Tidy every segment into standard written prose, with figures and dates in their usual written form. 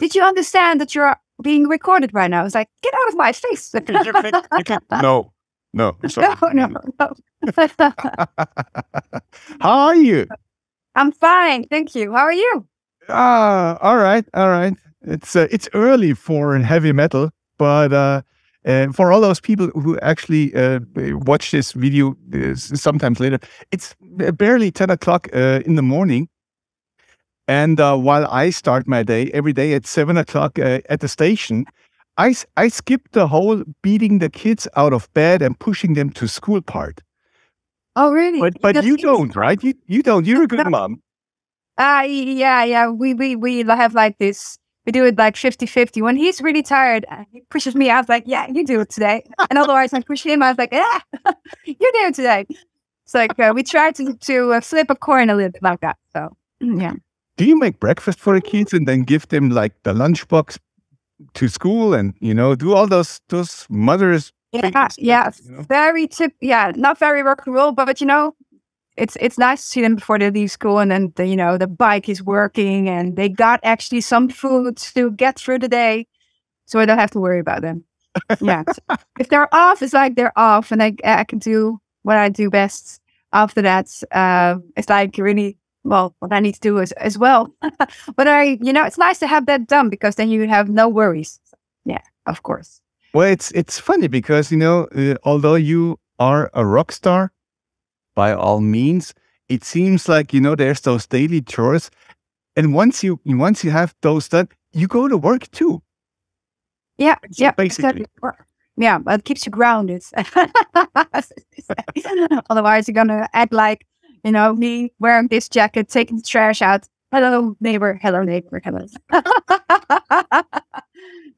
did you understand that you're being recorded right now? I was like, get out of my face. You can't. No. Sorry. No. How are you? I'm fine, thank you. How are you? All right. It's early for heavy metal, but for all those people who actually watch this video sometimes later, it's barely 10 o'clock in the morning. And while I start my day every day at 7 o'clock at the station, I skip the whole beating the kids out of bed and pushing them to school part. Oh, really? But you don't, right? You don't. You're a good mom. Yeah. We have like this. We do it like 50-50. When he's really tired, he pushes me. I was like, yeah, you do it today. And otherwise, I push him. I was like, yeah, you do it today. It's like we try to flip a coin a little bit like that. So yeah. Do you make breakfast for the kids and then give them like the lunchbox to school and do all those mothers? Yeah. Very not very rock and roll, but it's nice to see them before they leave school, and then the bike is working and they got actually some food to get through the day, so I don't have to worry about them. Yeah. If they're off, it's like they're off, and I can do what I do best. After that, it's like really what I need to do as well. But it's nice to have that done, because then you have no worries. Yeah, of course. Well, it's funny because although you are a rock star, by all means, it seems like there's those daily chores, and once you have those done, you go to work too. Yeah, basically. Yeah, but it keeps you grounded. Otherwise, you're gonna act like me wearing this jacket, taking the trash out. Hello, neighbor. Hello, neighbor. Hello.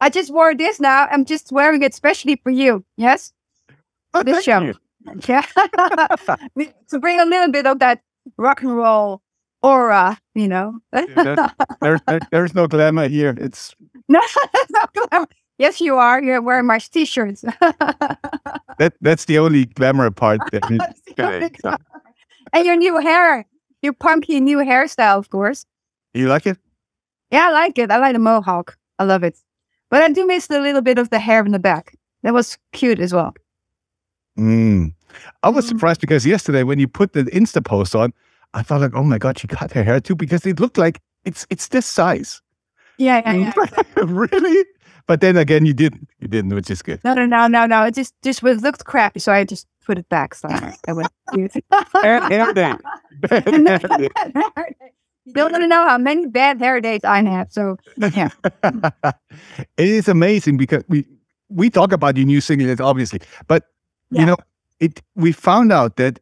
I just wore this now. I'm just wearing it especially for you. Yes, this show. You. Yeah, to bring a little bit of that rock and roll aura, There's no glamour here. It's no glamour. Yes, you are. You're wearing my t-shirts. That's the only glamour part. And your new hair, your punky new hairstyle, of course. You like it? Yeah, I like it. I like the mohawk. I love it. But I do miss a little bit of the hair in the back. That was cute as well. I was surprised because yesterday when you put the Insta post on, I thought like, oh my God, she cut her hair too, because it looked like it's this size. Yeah. Really? But then again, you didn't, which is good. No. It just looked crappy, so I just put it back. So I went hair day. You don't want to know how many bad hair days I have. So yeah. It is amazing because we talk about your new single, obviously, but we found out that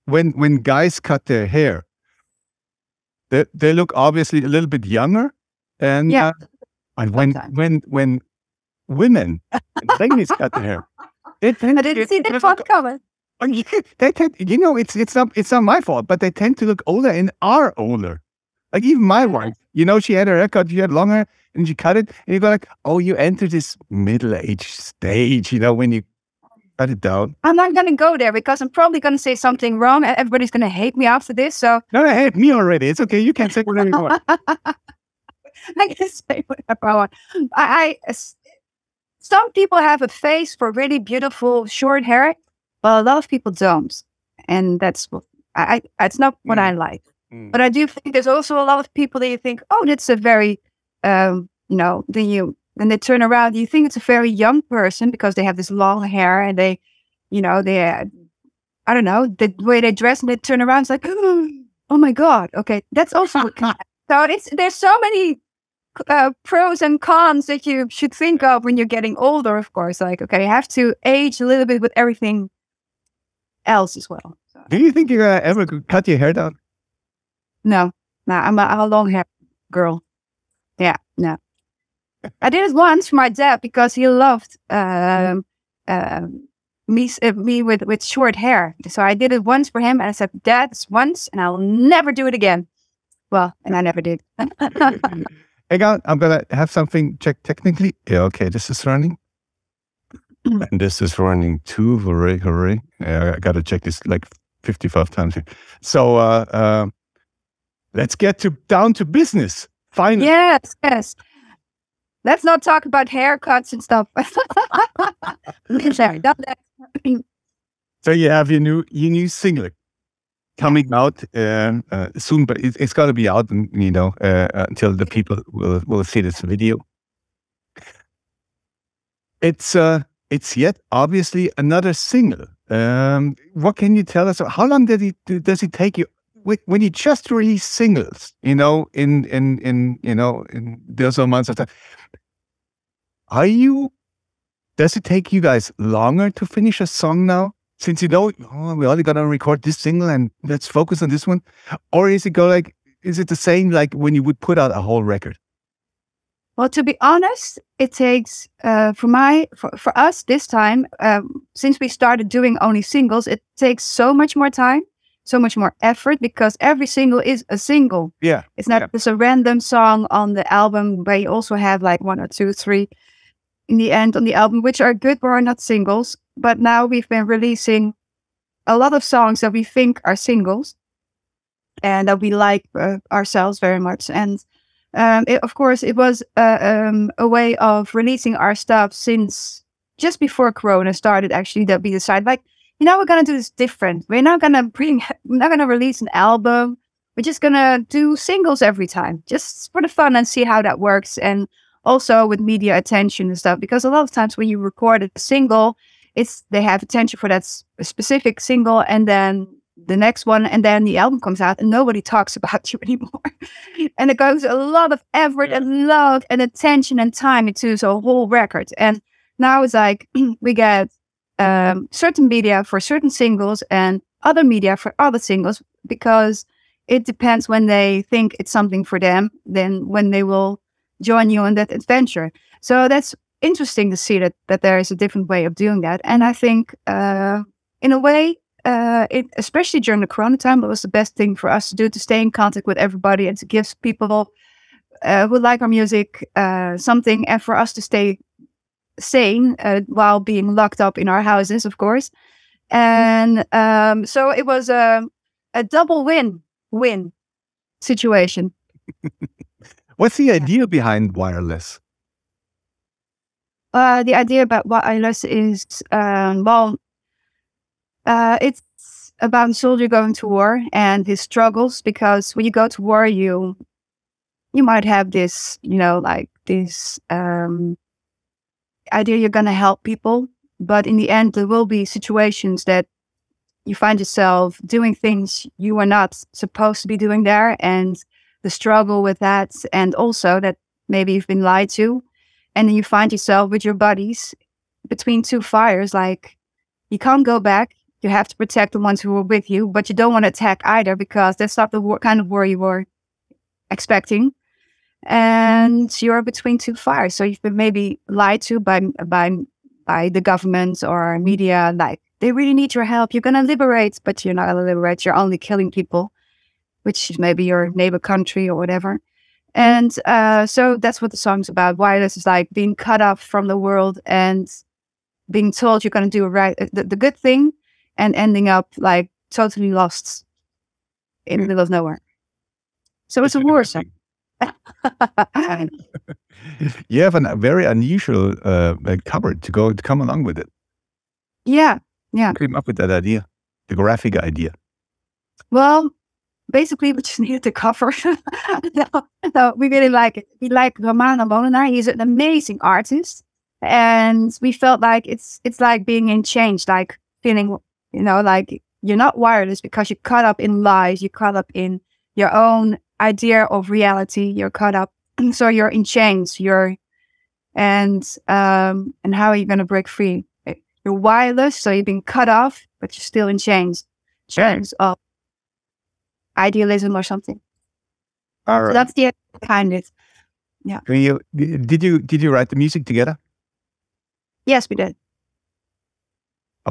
when guys cut their hair, they look obviously a little bit younger, and when women and ladies cut their hair, I didn't see that one coming. They tend, it's not my fault, but they tend to look older and are older. Like even my wife, she had her haircut, she had longer, and she cut it, and you go like, oh, you enter this middle-aged stage, when you cut it down. I'm not going to go there because I'm probably going to say something wrong, and everybody's going to hate me after this. So no, they hate me already. It's okay. You can say whatever you want. I can say whatever I want. Some people have a face for really beautiful short hair, but a lot of people don't, and that's it's not what I like. But I do think there's also a lot of people that you think, oh, that's a very, then they turn around, you think it's a very young person because they have this long hair and they, I don't know, the way they dress, and they turn around, it's like, oh my God, okay, that's also so there's so many pros and cons that you should think of when you're getting older, of course. Like, okay, you have to age a little bit with everything else as well. So. Do you think you're gonna ever cut your hair down? No, I'm a long hair girl. Yeah, no. I did it once for my dad because he loved me with short hair. So I did it once for him, and I said, Dad, it's once, and I'll never do it again. Well, and I never did. Hang on, I'm gonna have something checked technically. Yeah, okay, this is running. And this is running too. Hooray. Yeah, I gotta check this like 55 times here. So let's get down to business. Finally. Yes, yes. Let's not talk about haircuts and stuff. Sorry, not that. So you have your new single coming out soon, but it's got to be out, until the people will see this video. It's yet obviously another single. What can you tell us? How long does it take you when you just release singles? In those months of time, does it take you guys longer to finish a song now? Since we only gotta record this single and let's focus on this one, or is it the same like when you would put out a whole record? Well, to be honest, it takes for us this time, since we started doing only singles, it takes so much more time, so much more effort, because every single is a single. Yeah, it's not just a random song on the album, but you also have like 1 or 2, 3 in the end on the album, which are good but are not singles. But now we've been releasing a lot of songs that we think are singles and that we like ourselves very much. And of course, it was a way of releasing our stuff since just before Corona started, actually, that we decided, like, we're going to do this different. We're not going to release an album. We're just going to do singles every time, just for the fun, and see how that works. And also with media attention and stuff, because a lot of times when you record a single, they have attention for that specific single, and then the next one, and then the album comes out and nobody talks about you anymore. And it goes a lot of effort and love and attention and time into the whole record. And now it's like we get certain media for certain singles and other media for other singles, because it depends when they think it's something for them, then when they will join you on that adventure. So that's interesting to see that there is a different way of doing that. And I think in a way, especially during the Corona time, it was the best thing for us to do, to stay in contact with everybody and to give people who like our music something, and for us to stay sane while being locked up in our houses, of course. And so it was a double win situation. What's the idea behind wireless? The idea about wireless is, it's about a soldier going to war and his struggles, because when you go to war, you might have this, this idea you're going to help people, but in the end, there will be situations that you find yourself doing things you were not supposed to be doing there, and the struggle with that, and also that maybe you've been lied to, and then you find yourself with your buddies between two fires. Like, you can't go back. You have to protect the ones who were with you, but you don't want to attack either, because that's not the kind of war you were expecting. And you're between two fires. So you've been maybe lied to by the government or media, like, they really need your help. You're going to liberate, but you're not going to liberate. You're only killing people, which is maybe your neighbor country or whatever. And so that's what the song's about. Wireless is like being cut off from the world and being told you're going to do the good thing, and ending up like totally lost in the middle of nowhere. So it's a war song. You have a very unusual cover to come along with it. Yeah. Who came up with that idea, the graphic idea? Well, basically, we just needed the cover. No, we really like it. We like Romana Molenaar. He's an amazing artist, and we felt like it's like being in chains, like feeling, like you're not wireless because you're caught up in lies. You're caught up in your own idea of reality. You're caught up, so you're in chains. And how are you going to break free? You're wireless, so you've been cut off, but you're still in chains of idealism or something. All right. So that's the idea behind it. Yeah. Did you write the music together? Yes, we did.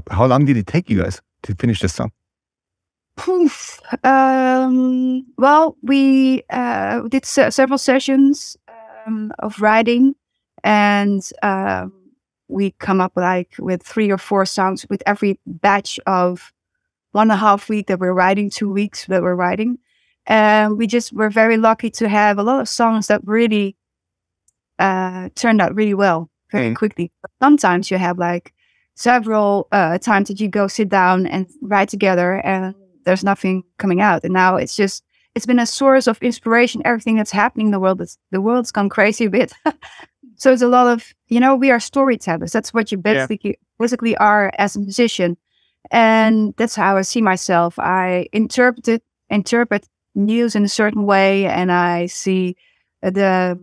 How long did it take you guys to finish the song? Well, we did several sessions of writing, and we come up with 3 or 4 songs with every batch of 1.5 weeks that we're writing, 2 weeks that we're writing. And we just were very lucky to have a lot of songs that really turned out really well very quickly. But sometimes you have like several times that you go sit down and write together and there's nothing coming out. And now it's been a source of inspiration. Everything that's happening in the world, the world's gone crazy a bit. So it's a lot of, we are storytellers. That's what you basically are as a musician. And that's how I see myself. I interpret news in a certain way, and I see the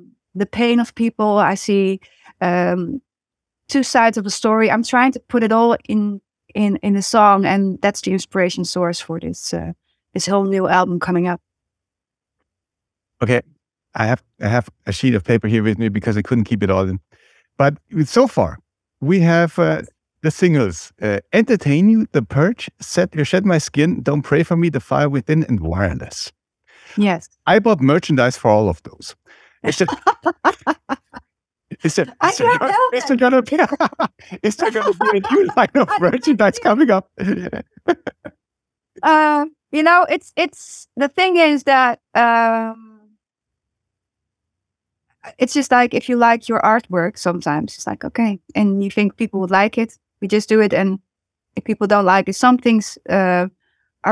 pain of people. I see two sides of a story. I'm trying to put it all in a song, and that's the inspiration source for this whole new album coming up. Okay, I have a sheet of paper here with me because I couldn't keep it all in. But so far, we have the singles: "Entertain You," "The Purge," "Shed My Skin," "Don't Pray For Me," "The Fire Within," and "Wireless." Yes, I bought merchandise for all of those. Is there gonna be a new line of merchandise coming up? It's the thing is that it's just like if you like your artwork, sometimes it's like okay, and you think people would like it, we just do it, and if people don't like it, some things are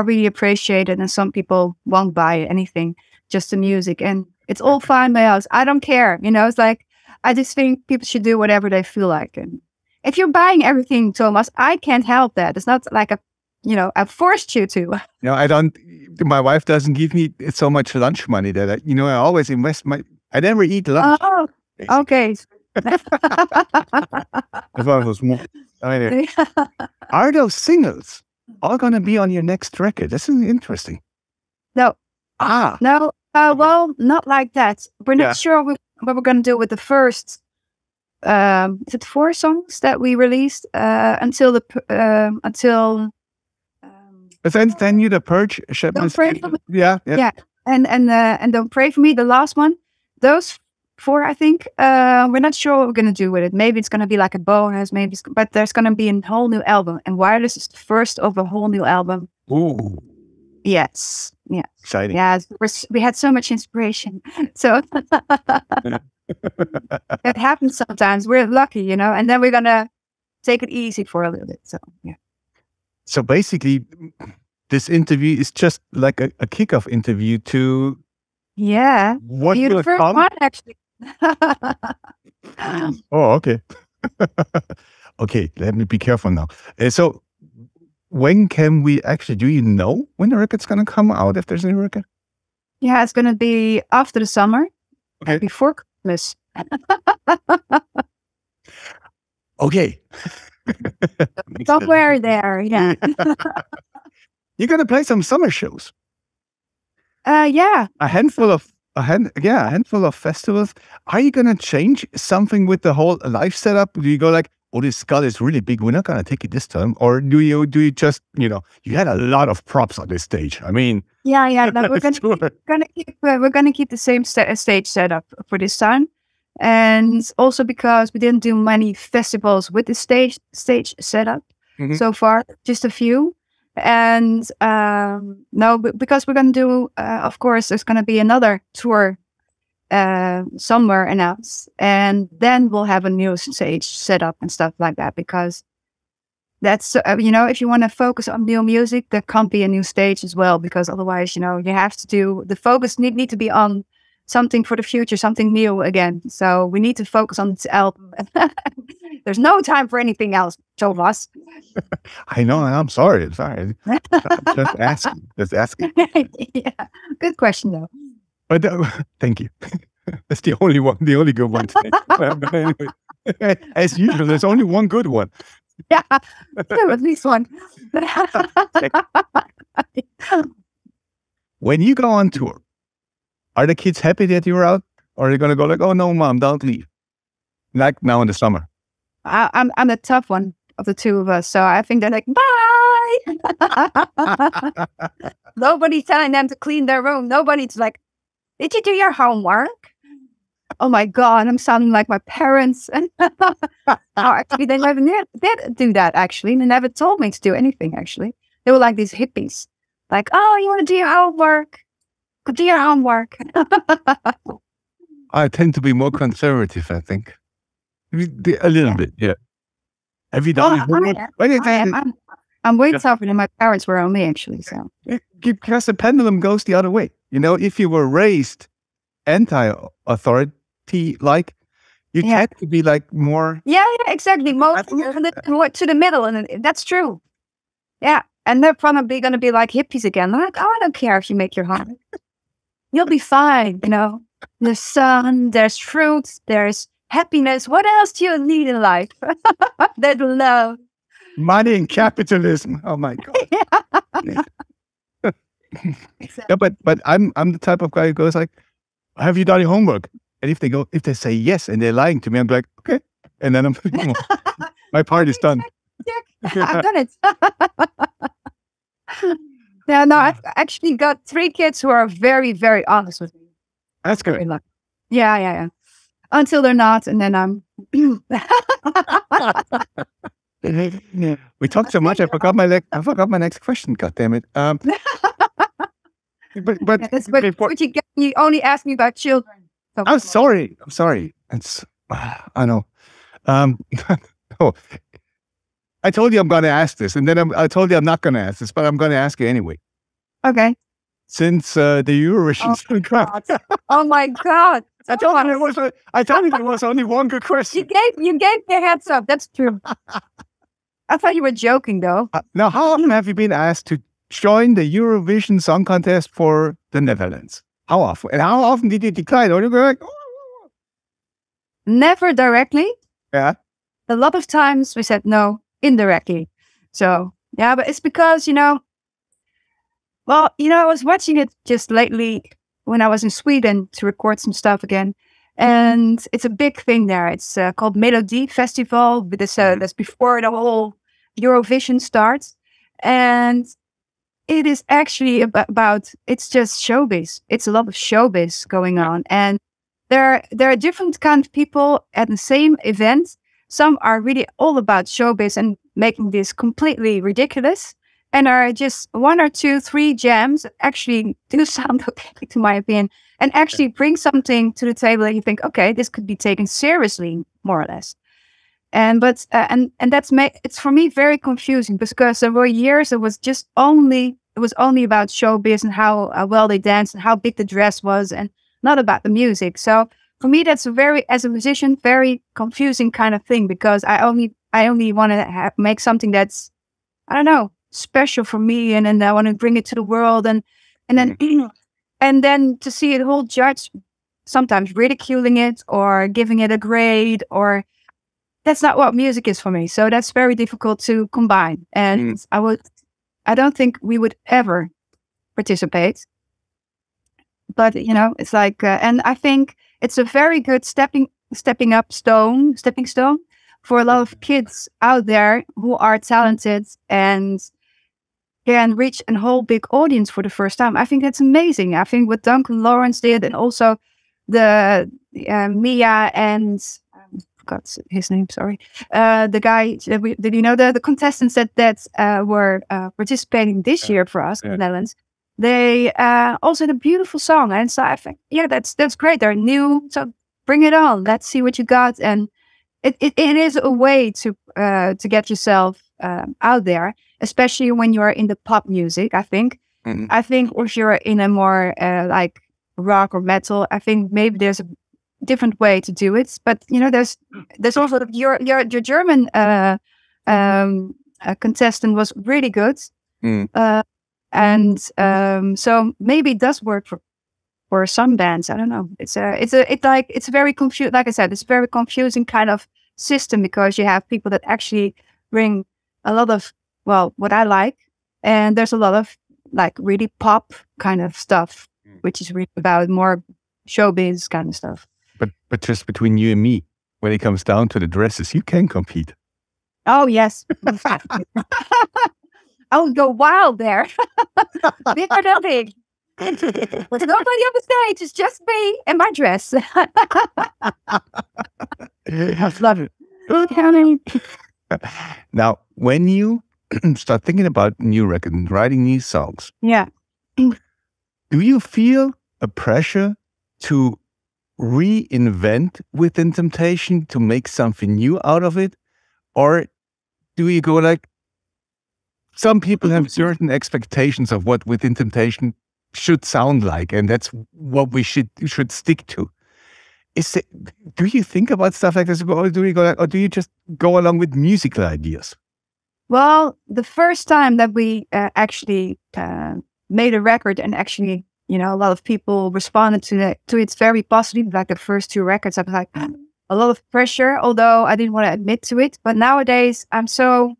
really appreciated, and some people won't buy anything, just the music, and it's all fine by us. I don't care, it's like I just think people should do whatever they feel like, and if you're buying everything, Thomas, I can't help that. It's not like I forced you to. No, I don't. My wife doesn't give me so much lunch money that I always invest I never eat lunch. Oh, okay. Are those singles all going to be on your next record? This is interesting. No. No. Well, not like that. We're not sure what we're going to do with the first. Is it 4 songs that we released until Then you, "The Purge," "Shed My Skin." Yeah. And "Don't Pray For Me," the last one. Those 4, I think. We're not sure what we're going to do with it. Maybe it's going to be like a bonus, but there's going to be a whole new album. And "Wireless" is the first of a whole new album. Ooh. Yes. Yeah. Exciting. Yeah. We had so much inspiration. So it happens sometimes. We're lucky, and then we're going to take it easy for a little bit. So, yeah. So basically, this interview is just like a kickoff interview to what you're will the first come. one, actually. Oh, okay. Okay, let me be careful now. So when can we actually, do you know when the record's going to come out, if there's a new record? Yeah, it's going to be after the summer, before Christmas. Okay. Somewhere there, yeah. You're going to play some summer shows. Yeah. A handful of festivals. Are you going to change something with the whole live setup? Do you go like, "Oh, this skull is really big, we're not going to take it this time"? Or do you just, you had a lot of props on this stage. I mean, yeah. No, we're going to keep the same stage setup for this time. And also because we didn't do many festivals with the stage setup so far, just a few. And no, because we're going to do, of course, there's going to be another tour somewhere announced, and then we'll have a new stage setup and stuff like that, because that's, if you want to focus on new music, there can't be a new stage as well, because otherwise, you have to do, the focus need to be on something for the future, something new again. So we need to focus on this album. There's no time for anything else, Thomas. I know. I'm sorry. Just asking. Yeah, good question though. But thank you. That's the only good one today. Anyway, as usual, there's only one good one. Yeah, at least one. When you go on tour, are the kids happy that you're out? Or are they going to go like, "Oh, no, Mom, don't leave"? Like now in the summer. I'm the tough one of the two of us. So I think they're like, "Bye." Nobody's telling them to clean their room. Nobody's like, "Did you do your homework?" Oh my God, I'm sounding like my parents. Actually, they never did do that, actually. They never told me to do anything, actually. They were like these hippies. Like, "Oh, you want to do your homework?" Go do your homework. I tend to be more conservative, I think. A little bit, yeah. Have you done it? I'm way tougher than my parents were on me, actually. So because the pendulum goes the other way. You know, if you were raised anti-authority, like you tend to be like more. Yeah, exactly. More to the middle, and that's true. Yeah, and they're probably going to be like hippies again. Like, oh, I don't care if you make your homework. You'll be fine. You know, there's sun, there's fruits, there's happiness. What else do you need in life? That love. Money and capitalism. Oh my God. Exactly. Yeah, but I'm the type of guy who goes like, have you done your homework? And if they say yes and they're lying to me, I'm like, okay. And then my part is done. I've done it. Yeah, no, I've actually got 3 kids who are very, very honest with me. That's good. Yeah. Until they're not, and then I'm. We talked so much. I forgot my next question. God damn it. But you only asked me about children. So I'm sorry. It's I know. Oh, I told you I'm going to ask this, and then I told you I'm not going to ask this, but I'm going to ask you anyway. Okay. Since the Eurovision Song Contest. Oh my God! I told you there was only one good question. You gave me a heads up. That's true. I thought you were joking, though. Now, how often have you been asked to join the Eurovision Song Contest for the Netherlands? How often? And how often did you decline? Or you go like, oh. Never directly. Yeah. A lot of times we said no indirectly. So, yeah, but it's because, I was watching it just lately when I was in Sweden to record some stuff again. And it's a big thing there. It's called Melody Festival. That's before the whole Eurovision starts. And it is actually about it's just showbiz. It's a lot of showbiz going on. And there are different kind of people at the same event. Some are really all about showbiz and making this completely ridiculous. And are just 1 or 2, 3 jams that actually do sound okay, to my opinion, and actually bring something to the table that you think, okay, this could be taken seriously, more or less. And it's for me very confusing because there were years it was only about showbiz and how well they danced and how big the dress was, and not about the music. So for me, that's as a musician, very confusing kind of thing because I only want to make something that's, I don't know, special for me, and then I want to bring it to the world, and then and then to see a whole judge sometimes ridiculing it or giving it a grade, or that's not what music is for me. So that's very difficult to combine, and I don't think we would ever participate. But it's like, and I think it's a very good stepping stone for a lot of kids out there who are talented and can reach a whole big audience for the first time. I think that's amazing. I think what Duncan Lawrence did, and also the Mia and I forgot his name. Sorry, the guy. Did you know the contestants that were participating this year for us in the Netherlands? They also had a beautiful song, and so I think, that's great. They're new, so bring it on. Let's see what you got, and it is a way to get yourself out there, especially when you're in the pop music. I think if you're in a more like rock or metal, I think maybe there's a different way to do it. But there's also your German contestant was really good, and so maybe it does work for some bands. I don't know. It's very confusing. Like I said, it's a very confusing kind of system because you have people that actually bring a lot of, what I like, and there's a lot of like really pop kind of stuff, which is really about more showbiz kind of stuff. But just between you and me, when it comes down to the dresses, you can compete. Oh yes, I would go wild there. Bigger than big. There's nobody on the stage. It's just me and my dress. I love it. Now, when you start thinking about new records and writing new songs, Do you feel a pressure to reinvent Within Temptation, to make something new out of it? Or do you go like, some people have certain expectations of what Within Temptation should sound like, and that's what we should stick to? Do you think about stuff like this, or do you just go along with musical ideas? Well, the first time that we actually made a record, and actually, a lot of people responded to it very positively. Like the first 2 records, I was like, a lot of pressure, although I didn't want to admit to it. But nowadays, I know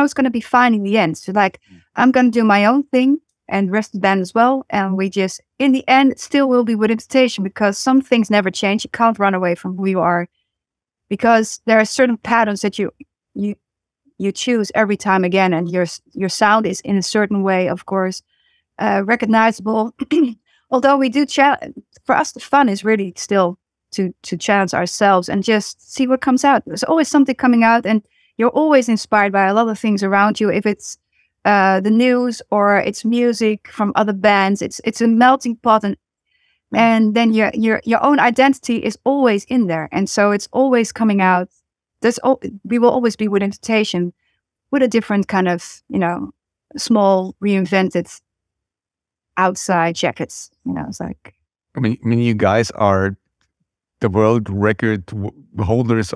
it's going to be fine in the end. So like, I'm going to do my own thing, and the rest of the band as well. And we just, in the end, it still will be Within Temptation, because some things never change. You can't run away from who you are, because there are certain patterns that you choose every time again, and your sound is in a certain way, of course, recognizable. Although we do for us, the fun is really still to challenge ourselves and just see what comes out. There's always something coming out, and you're always inspired by a lot of things around you. If it's the news or it's music from other bands, it's a melting pot, and then your own identity is always in there, and so it's always coming out. We will always be Within Temptation, with a different kind of, small reinvented outside jackets. It's like, I mean, you guys are the world record holders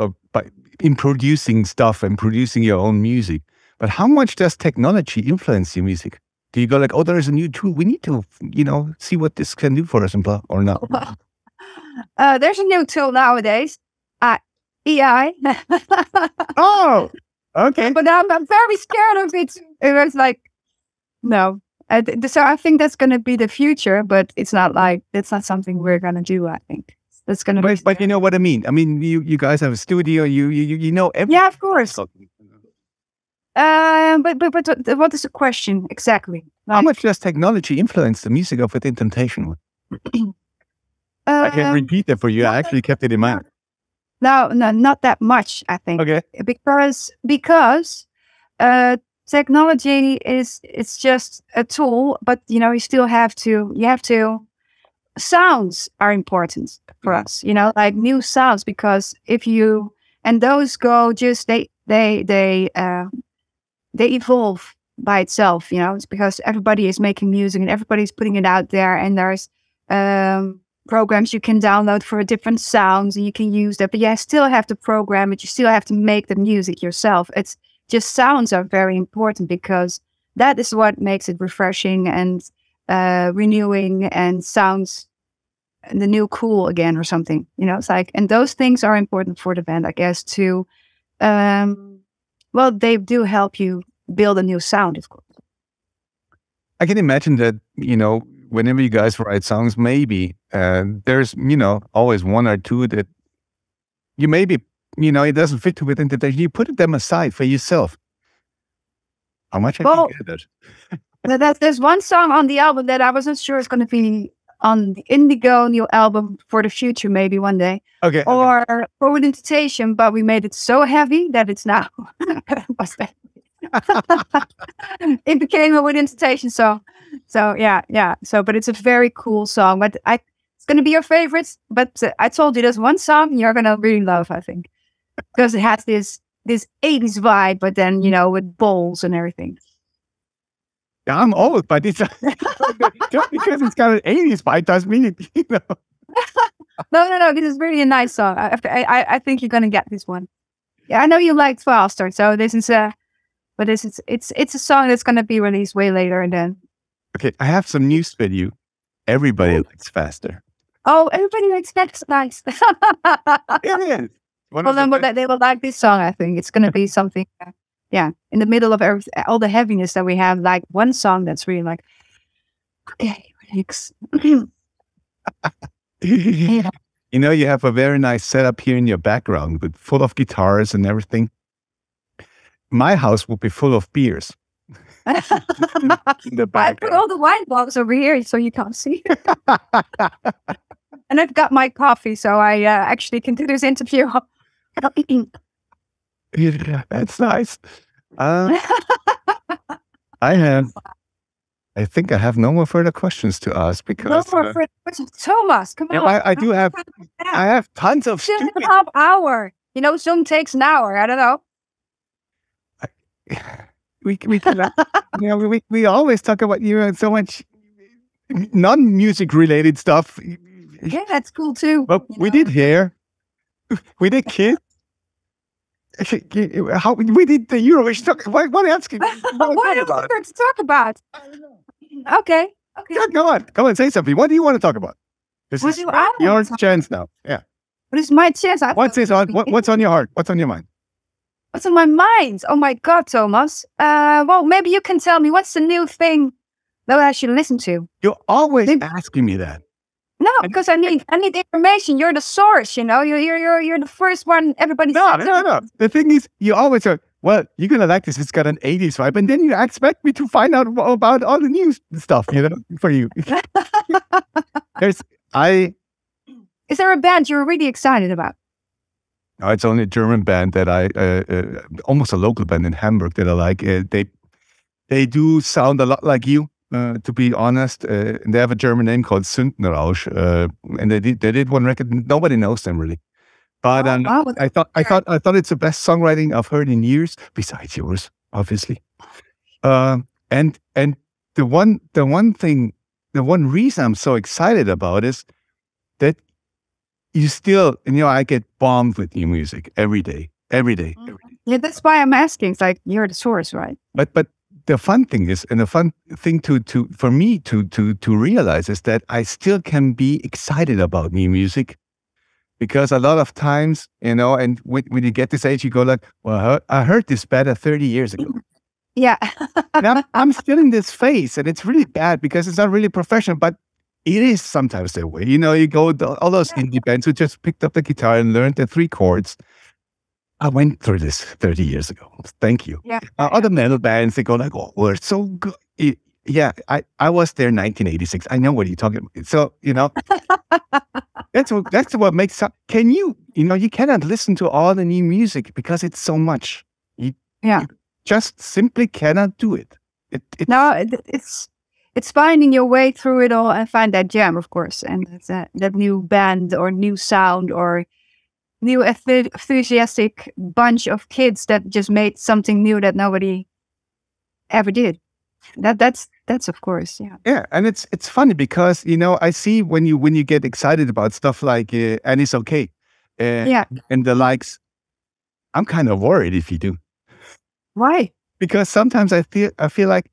in producing stuff and producing your own music. But how much does technology influence your music? Do you go like, oh, there's a new tool, we need to, see what this can do for us, and blah, or not? There's a new tool nowadays, AI. Oh, okay. But I'm very scared of it. It was like, no. So I think that's going to be the future, but it's not something we're going to do, I think. That's going to be. But you know what I mean? I mean, you guys have a studio, you know everything. Yeah, of course. But what is the question exactly? How much does technology influence the music of Within Temptation? I can repeat that for you. I actually kept it in mind. No, not that much, I think. Okay. Because technology it's just a tool, but you still have to. Sounds are important for us, like new sounds, because those go just they evolve by itself, it's because everybody is making music and everybody's putting it out there, and there's programs you can download for different sounds, and you can use that, but you still have to program it, you still have to make the music yourself. It's just, sounds are very important, because that is what makes it refreshing and renewing, and sounds the new cool again or something, it's like, and those things are important for the band, I guess, to they do help you build a new sound, of course. I can imagine that, whenever you guys write songs, maybe there's, always one or two that you maybe, it doesn't fit Within Temptation. You put them aside for yourself. How much have you get that? There's one song on the album that I wasn't sure is going to be on the Indigo new album for the future, maybe one day. Okay. Or for Within Temptation, but we made it so heavy that it's now it became a Within Temptation song. So yeah. So, but it's a very cool song. But it's going to be your favorites. But I told you, there's one song you're going to really love, I think, because it has this 80s vibe, but then with bowls and everything. Yeah, I'm old, but it's just because it's got an 80s vibe doesn't mean it, No. This is really a nice song. I think you're gonna get this one. Yeah, I know you like Faster, so this is it's a song that's gonna be released way later, and then. Okay, I have some news for you. Everybody likes Faster. Oh, everybody likes Faster. Nice. It is. Well, then they will like this song. I think it's gonna be something. In the middle of all the heaviness that we have, like one song that's really like, okay, relax. You have a very nice setup here in your background, with full of guitars and everything. My house would be full of beers. In the I put all the wine bottles over here so you can't see. And I've got my coffee, so I actually can do this interview. Yeah, that's nice. I I think I have no more further questions to ask because no more further questions. Thomas, come on. I do have. I have tons of still stupid. Have a half hour. You know, Zoom takes an hour. I don't know. We can, you know, we always talk about so much non-music related stuff. Yeah, that's cool too. But we did hair. We did kids. How we did the Eurovision Song. What else? What else are there to talk about? Okay. Yeah, go on, say something. What do you want to talk about? This is your chance now. Yeah. What is my chance? What's on your heart? What's on your mind? What's on my mind? Oh my God, Thomas. Well, maybe you can tell me what's the new thing that I should listen to. You're always asking me that. No, because I need information. You're the source, you know. You're the first one. Everybody. No. The thing is, you always say, "Well, you're gonna like this. It's got an '80s vibe," and then you expect me to find out about all the new stuff, you know, for you. Is there a band you're really excited about? No, it's only a German band that almost a local band in Hamburg that I like. They do sound a lot like you. To be honest, they have a German name called Sündenrausch, and they did one record. Nobody knows them really, but I thought it's the best songwriting I've heard in years, besides yours, obviously. And the one reason I'm so excited about is that you still, you know, I get bombed with new music every day. Yeah, that's why I'm asking. It's like you're the source, right? But the fun thing is, and the fun thing for me to realize is that I still can be excited about new music, because a lot of times, you know, and when you get this age, you go like, well, I heard this better 30 years ago. Yeah. And I'm still in this phase, and it's really bad because it's not really professional, but it is sometimes that way. You know, you go, all those indie bands who just picked up the guitar and learned the 3 chords. I went through this 30 years ago. Thank you. Yeah. Other metal bands, they go like, oh, we're so good. Yeah, I was there in 1986. I know what you're talking about. So, you know, that's what makes up. You cannot listen to all the new music because it's so much. You just simply cannot do it. It's finding your way through it all and find that jam, of course. And it's that new band or new sound or new enthusiastic bunch of kids that just made something new that nobody ever did. That's of course, yeah. Yeah, and it's funny because, you know, I see when you get excited about stuff like and it's okay, and the likes. I'm kind of worried if you do. Why? Because sometimes I feel like,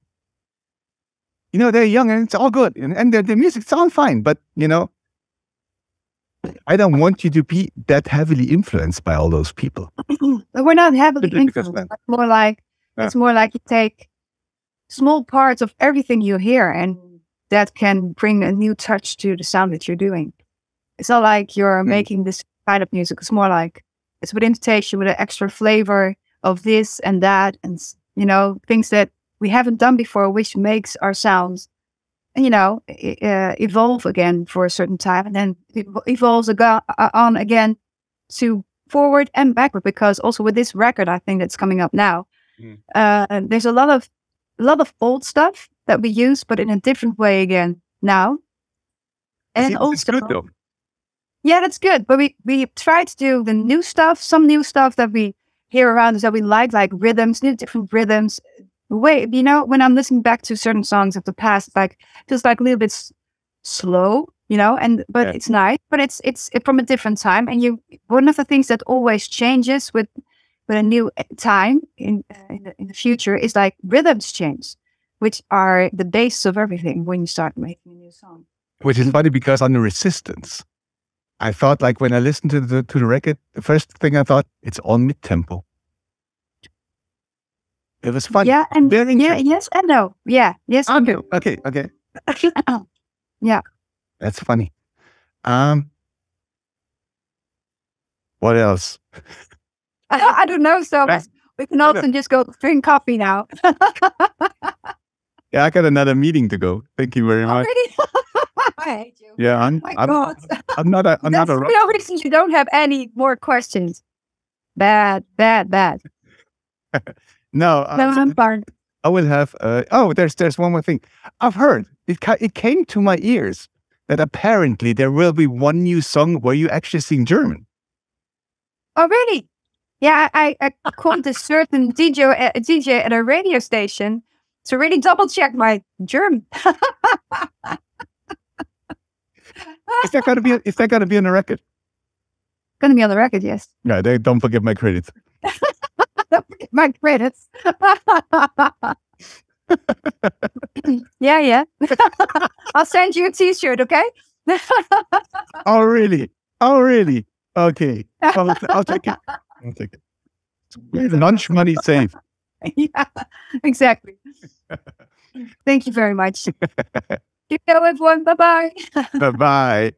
you know, they're young and it's all good and the music sounds fine, but you know, I don't want you to be that heavily influenced by all those people. We're not heavily influenced. It's more like you take small parts of everything you hear, and that can bring a new touch to the sound that you're doing. It's not like you're making this kind of music. It's more like it's with invitation, with an extra flavor of this and that, and you know, things that we haven't done before, which makes our sounds, you know, evolve again for a certain time, and then it evolves on again to forward and backward. Because also with this record, I think that's coming up now, there's a lot of old stuff that we use, but in a different way again now. And also, good though. Yeah, that's good. But we try to do the new stuff, some new stuff that we hear around us that we like rhythms, different rhythms. You know, when I'm listening back to certain songs of the past, like feels like a little bit slow, you know, but it's nice. But it's from a different time, and one of the things that always changes with a new time in the future is like rhythms change, which are the base of everything when you start making a new song. Which is funny because on the Resistance, I thought, like, when I listened to the record, the first thing I thought, it's all mid tempo. It was fun. Yeah, and yes and no. Yeah, yes. Okay. Yeah. That's funny. What else? I don't know. So we can also just go drink coffee now. Yeah, I got another meeting to go. Thank you very much. Really? I hate you. Yeah, I'm not a That's the real reason you don't have any more questions. Bad. No, I'm fine. I will have. Oh, there's one more thing. I've heard it came to my ears that apparently there will be one new song where you actually sing German. Oh, really? Yeah, I called a certain DJ at a radio station to really double check my German. Is that gonna be on the record? Gonna be on the record, yes. No, they don't forget my credits. Don't forget my credits. Yeah. I'll send you a T-shirt, okay? Oh, really? Oh, really? Okay. I'll take it. I'll take it. Lunch money saved. Yeah, exactly. Thank you very much. You know, everyone. Bye-bye. Bye-bye.